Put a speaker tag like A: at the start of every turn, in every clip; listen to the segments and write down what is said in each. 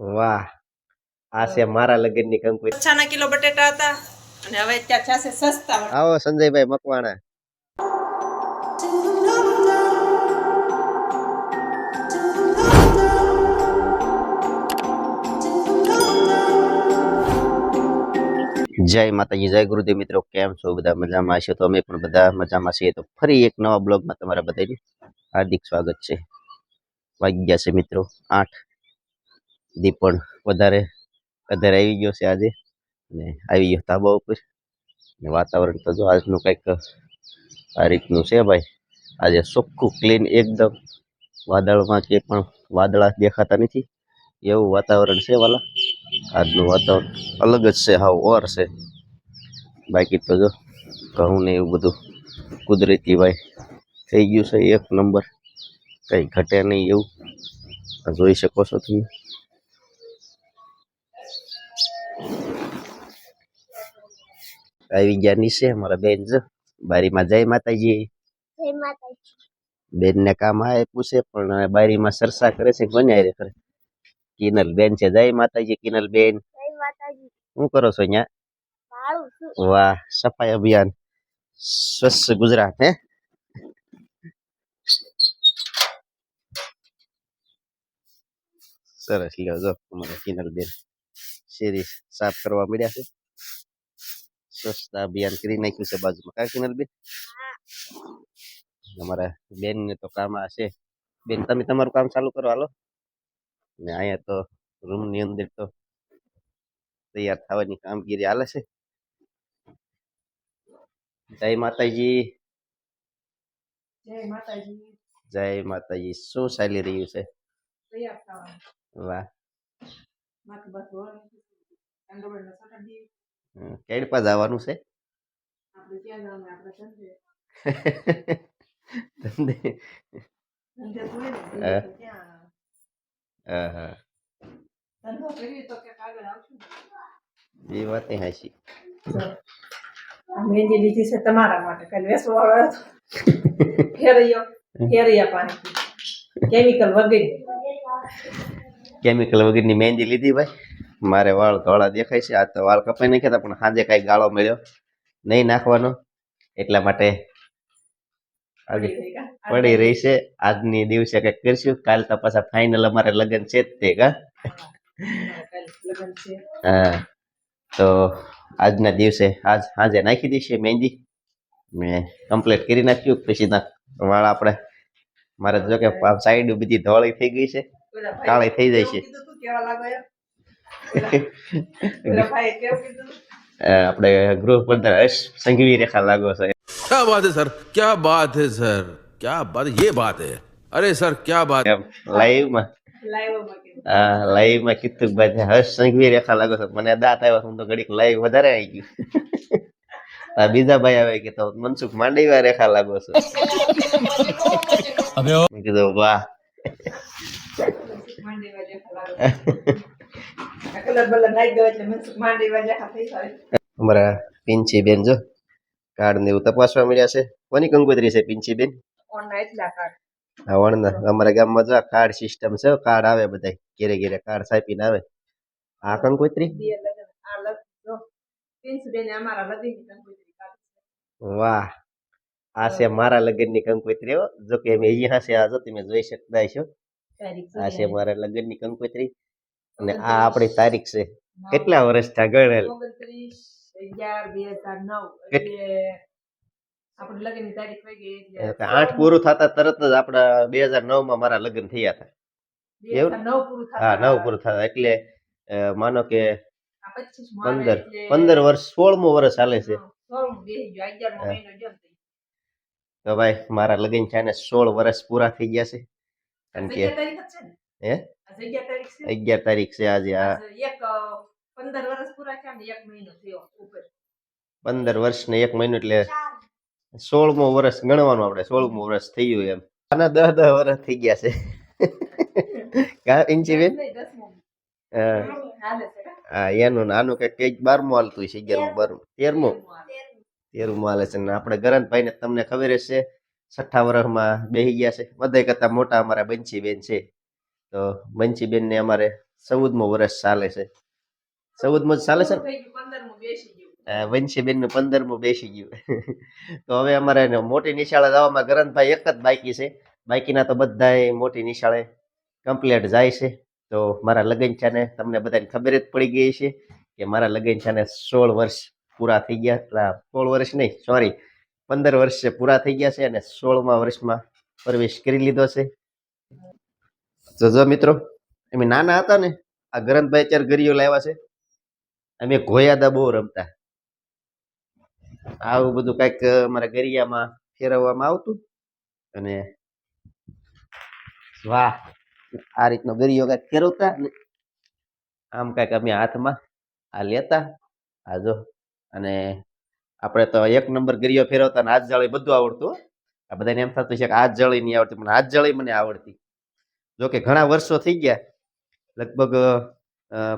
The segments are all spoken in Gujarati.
A: વાહ, આ છે મારા લગ્નની કંકુ.
B: 6 કિલો બટેટા હતા અને હવે ત્યાં છે સસ્તા.
A: આવો સંજયભાઈ મકવાણા. જય માતાજી, જય ગુરુદેવ. મિત્રો કેમ છો? બધા મજામાં હશો તો અમે પણ બધા મજામાં છીએ. તો ફરી એક નવા બ્લોગમાં તમારા બધાનું હાર્દિક સ્વાગત છે. વાગ્યા છે મિત્રો 8. દી પણ વધારે આવી ગયો છે આજે, અને આવી ગયો ધાબા ઉપર. ને વાતાવરણ તો જો આજનું કંઈક આ રીતનું છે ભાઈ. આજે ચોખ્ખું ક્લીન એકદમ, વાદળમાં કે પણ વાદળા દેખાતા નથી એવું વાતાવરણ છે વાલા. આજનું વાતાવરણ અલગ જ છે, હાવ ઓર છે. બાકી તો જો ઘઉં ને એવું બધું કુદરતી ભાઈ થઈ ગયું છે એક નંબર, કંઈ ઘટે નહીં એવું જોઈ શકો છો તમે. આવી ગયા નીચે મારા બેન જો બારીમાં. જય માતાજી.
C: જય માતાજી.
A: બેન ને કામ આપ્યું છે પણ બારીમાં સરસા કરે છે. કોને હારે કરે? કિનલ બેન છે. જય માતાજી કિનલ બેન.
C: જય માતાજી.
A: શું કરો છો અહીંયા?
C: ભાળું છું.
A: વાહ, સફાઈ અભિયાન સ્વચ્છ ગુજરાત. હે સરસ. લ્યો જો અમારા કિનલ બેન શેરી સાફ કરવા મળ્યા છે. સ્વચ્છતા અભિયાન કરી નાખ્યું છે બાજુમાં. કા કિનલ બેન? અમારા બેન ને તો કામ હશે. બેન તમે તમારું કામ ચાલુ કરો હાલો. ને અહીંયા તો રૂમ ની અંદર તો તૈયાર થવાની કામગીરી હાલે છે. જય માતાજી.
B: જય માતાજી.
A: જય માતાજી. શું ચાલી રહ્યું છે?
B: તૈયાર થવાનું.
A: વાહ.
B: માથું બસ ધોવાનું. અંડરવેર સટાડી.
A: કેડપા જવાનું છે?
B: આપણે ક્યાં જવાનું? આપણે સંજે.
A: ધંધે.
B: સંજે થોડી ને ક્યાં?
A: હા,
B: ધંધો કરી તો કે આગળ આવશું.
A: એ વાત હાચી.
B: આ મહેંદી લીધી છે તમારા માટે. કાલ વેસવા વાળો હતો. ફેરૈયા પાણી
A: કેમિકલ વગરની મહેંદી લીધી ભાઈ. મારે વાળ ધોળા દેખાય છે. આ તો વાળ કપાઈ નાખ્યા હતા પણ સાંજે કઈ ગાળો મળ્યો નહીં નાખવાનો, એટલા માટે આજે પડી રહી છે. આજની દિવસે કઈક કરશું. કાલ તો પાછા ફાઇનલ અમારે લગ્ન છે જ તે. કા હા, તો આજના દિવસે આજ સાંજે નાખી દઈશે મહેંદી. મેં કમ્પ્લીટ કરી નાખ્યું. પછી વાળ આપણે મારે જો કે સાઈડ બધી ધોળી થઈ ગઈ છે, કાળી થઈ જાય છે. આપણે ગૃહ પ્રધાન હર્ષ સંઘવી રેખા લાગો છે.
D: क्या बात है सर, क्या बात है सर, क्या बात, ये बात है. अरे सर क्या बात.
A: લાઈવમાં લાઈવમાં કીધું ભાઈ હર્ષ સંઘવી રેખા લાગો છે. મને દાંત આવ્યો. હું તો ઘડીક લાઈવ વધારે આવી ગયું. બીજા ભાઈ આવે કે તો મનસુખ માંડવીયા રેખા લાગો છો. મેં કીધું વાહ. અમારા પિંચી બેન જો કાર્ડ ને એવું તપાસવા મળ્યા છે. કોની કંકોત્રી છે પિંચી બેન? અમારા ગામમાં જો કાર્ડ સિસ્ટમ છે. કાર્ડ આવે બધા ઘેરે ઘેરે કાર્ડ છાપીને આવે. આ કંકોત્રી વાહ, આ છે મારા લગ્નની કંકોત્રી. જો કે અમે અહીંયા છે. આ જો તમે જોઈ શકતા છો. આ છે મારા લગ્નની કંકોત્રી અને આ આપણી તારીખ છે. કેટલા વર્ષ થયા ગણેલ? 8 પૂરું થતા તરત જ આપડા 2009 માં મારા લગ્ન થયા હતા. એવું? હા, 9 પૂરું થતા એટલે માનો કે 15 વર્ષ, 16મું વર્ષ હાલે છે. તો ભાઈ મારા લગ્ન છે ને 16 વર્ષ પૂરા થઈ ગયા છે. કારણ કે 11 તારીખ છે આજે. આ
B: 15 વર્ષ પૂરા થયા ને 1 મહિનો થયો ઉપર.
A: 15 વર્ષ ને 1 મહિનો એટલે 16મું વર્ષ ગણવાનું આપણે. 16મું વર્ષ થઈ ગયું એમ. આના 10 વર્ષ થઈ ગયા છે. કા પિંચી બેન? હા, એનું આનું કઈક 12મું હાલતું છે. 11મું 12મું 13મું હાલે છે. આપણે ગરંતભાઈ ને તમને ખબર હશે 6 વર્ષમાં બેસી ગયા છે. બધા કરતા મોટા અમારા બંસી બેન છે. તો બંસી બેન ને અમારે 14મો વર્ષ ચાલે છે. 14મો જ ચાલે છે ને?
B: થઈ ગયું 15મું બેસી ગયું.
A: વંશીબેન નું 15મું બેસી ગયું. તો હવે અમારે મોટી નિશાળે જવામાં ગરંતભાઈ એક જ બાકી છે. બાકીના તો બધાય મોટી નિશાળે કમ્પ્લીટ જાય છે. તો મારા લગ્ન છે ને તમને બધાને ખબર જ પડી ગઈ છે કે મારા લગ્ન છે ને 16 વર્ષ પૂરા થઈ ગયા. 16 વર્ષ નહીં, સોરી, 15 વર્ષ પૂરા થઈ ગયા છે અને 16મા વર્ષમાં પ્રવેશ કરી લીધો છે. તો જો મિત્રો, અમે નાના હતા ને, આ ગરંતભાઈ અત્યારે ગરિયો લાવ્યા છે. અમે ઘોયાદા બહુ રમતા. આવું બધું કઈક અમારા ગરિયામાં ફેરવવામાં આવતું અને વાહ, આ રીતનો ગરિયો કઈક ફેરવતા ને આમ કઈક અમે હાથમાં આ લેતા. આ જો, અને આપણે તો 1 નંબર ગરિયો ફેરવતા ને હાથ જાળી બધું આવડતું. આ બધાને એમ થતું છે કે હાથ જાળી નહીં આવડતી, પણ હાથ જાળી મને આવડતી. જો કે ઘણા વર્ષો થઈ ગયા, લગભગ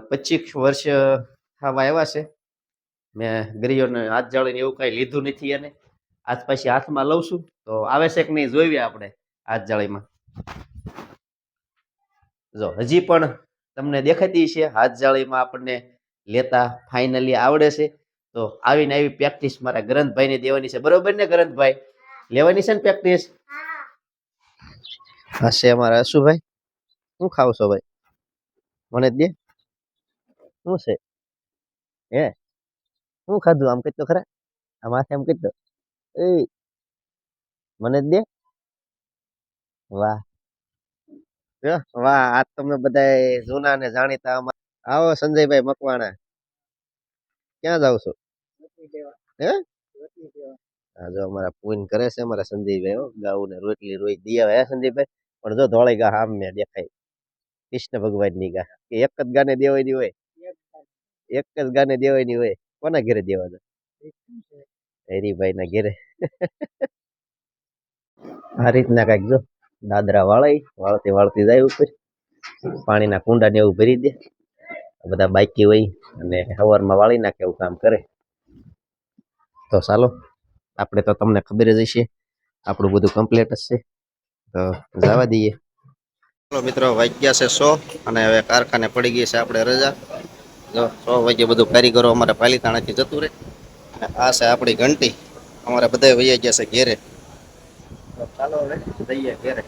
A: 25 વર્ષ થવા આવ્યા છે. મેં ગરિયોને હાથ જાળીને એવું કઈ લીધું નથી. અને આજ પછી હાથમાં લઉં છું તો આવે છે કે નહીં જોઈએ આપણે હાથ જાળીમાં. જો હજી પણ તમને દેખાતી છે હાથ જાળીમાં આપણને લેતા ફાઇનલી આવડે છે. તો આવીને આવી પ્રેક્ટિસ મારા ગરંતભાઈને દેવાની છે. બરોબર ને ગરંતભાઈ? લેવાની છે ને પ્રેક્ટિસ? હશે અમારા અશુભાઈ. શું ખાવ છો ભાઈ? મને જ દે. શું છે? હે, શું ખાધું? આમ કઈ તો ખરા, આ માથે આમ કઈ તો. એ મને જ દે. વાહ વાહ, આ તમે બધા જૂના ને જાણીતા. આવો સંજયભાઈ મકવાણા, ક્યાં જાવ છો? હે, હા જો અમારા પૂન કરે છે અમારા સંજયભાઈ. ગાઉ ને રોટલી રોઈ દિયા હે સંજયભાઈ. પણ જો ધોળી ગા આમ મેં દેખાય કૃષ્ણ ભગવાન ની ગા. કે એક જ ગાને દેવાની હોય, એક જ ગાને દેવાની હોય. કોના ઘરે દેવા દો? હરીભાઈ ના ઘરે. આ રીતના કઈક જો દાદરા વાળતી વાળતી જાય ઉપર. પાણીના કુંડા ને એવું ભરી દે. બધા બાઈકી હોય અને સવારમાં વાળી નાખે એવું કામ કરે. તો ચાલો, આપણે તો તમને ખબર જ હશે આપણું બધું કમ્પ્લીટ જ છે. તો જવા દઈએ. ચાલો મિત્રો, વાગ્યા છે 100 અને હવે કારખાને પડી ગઈ છે આપણે રજા. જો 100 વાગે બધું કારીગરો અમારે પાલીતાણાથી જતું રહે. અને આ છે આપણી ઘંટી. અમારે બધા વૈયા ગયા છે ઘેરે. તો ચાલો હવે જઈએ ઘેરે.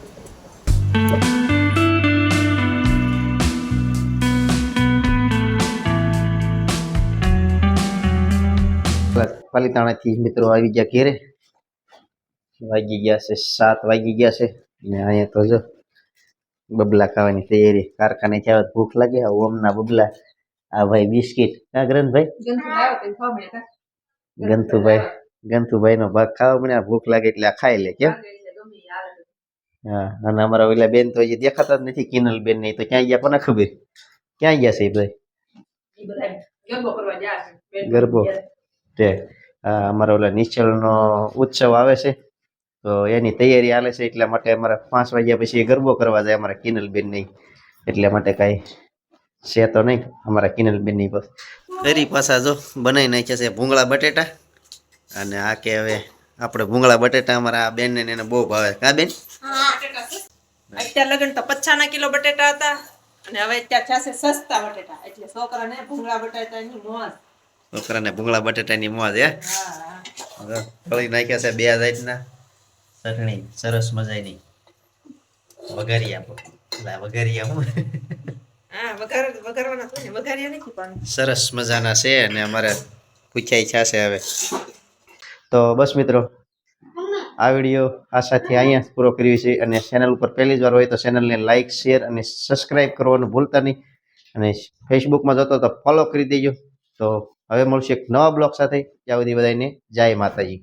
A: પાલીતાણાથી મિત્રો આવી ગયા ઘેરે. વાગી ગયા છે 7 વાગી ગયા છે. ને અહીંયા તો જો બબલા ખાવાની તૈયારી. કારખાને થયા ભૂખ લાગે. ઓમના બબલા, આ ભાઈ બિસ્કિટ. કા ગરંતભાઈ? ગંથુભાઈ નો ભાગ ખાવા મને ભૂખ લાગે એટલે આ ખાઈ લે. કેમ? હા, અને અમારા ઓલા બેન તો હજી દેખાતા જ નથી. કિનલ બેન નહીં તો ક્યાં ગયા કોને ખબર? ક્યાં ગયા છે એ ભાઈ? ગરબો તે અમારા ઓલા નિશ્ચલનો ઉત્સવ આવે છે તો એની તૈયારી હાલે છે. એટલા માટે અમારા 5 વાગ્યા પછી ગરબો કરવા જાય અમારા કિનલ બેન નહીં. એટલા માટે કઈ છે તો નહીં અમારા કિનલ બેન ની. બસ ફરી પાછા જો બનાવી નાખ્યા છે ભૂંગળા બટેટા. અને આ કે હવે આપણે ભૂંગળા બટેટા અમારા આ બેન ને એને બહુ ભાવે. કા બેન?
B: અત્યારે લગન તો 55 કિલો બટેટા હતા અને હવે અત્યારે થશે સસ્તા બટેટા. એટલે છોકરાને ભૂંગળા બટેટાની મોજ.
A: છોકરાને ભૂંગળા બટેટાની મોજ. હે, તળી નાખ્યા છે 2 જાતના. ચટણી સરસ મજાની વઘારી આપો. વઘારી આપો.
B: હા, વઘારવાના તો ને, વઘાર્યા નથી પણ
A: સરસ મજાના છે. અને અમારે પૂછાઈ છે હવે. તો બસ મિત્રો, આ વિડીયો આશાથી અહીંયા પૂરો કર્યો છે. અને ચેનલ ઉપર પહેલી જ વાર હોય તો ચેનલને લાઇક, શેર અને સબસ્ક્રાઇબ કરવાનું ભૂલતા નહીં. અને ફેસબુકમાં જતો તો ફોલો કરી દેજો. તો હવે મળશે એક નવા બ્લોગ સાથે. ત્યાં સુધી બધાને જય માતાજી.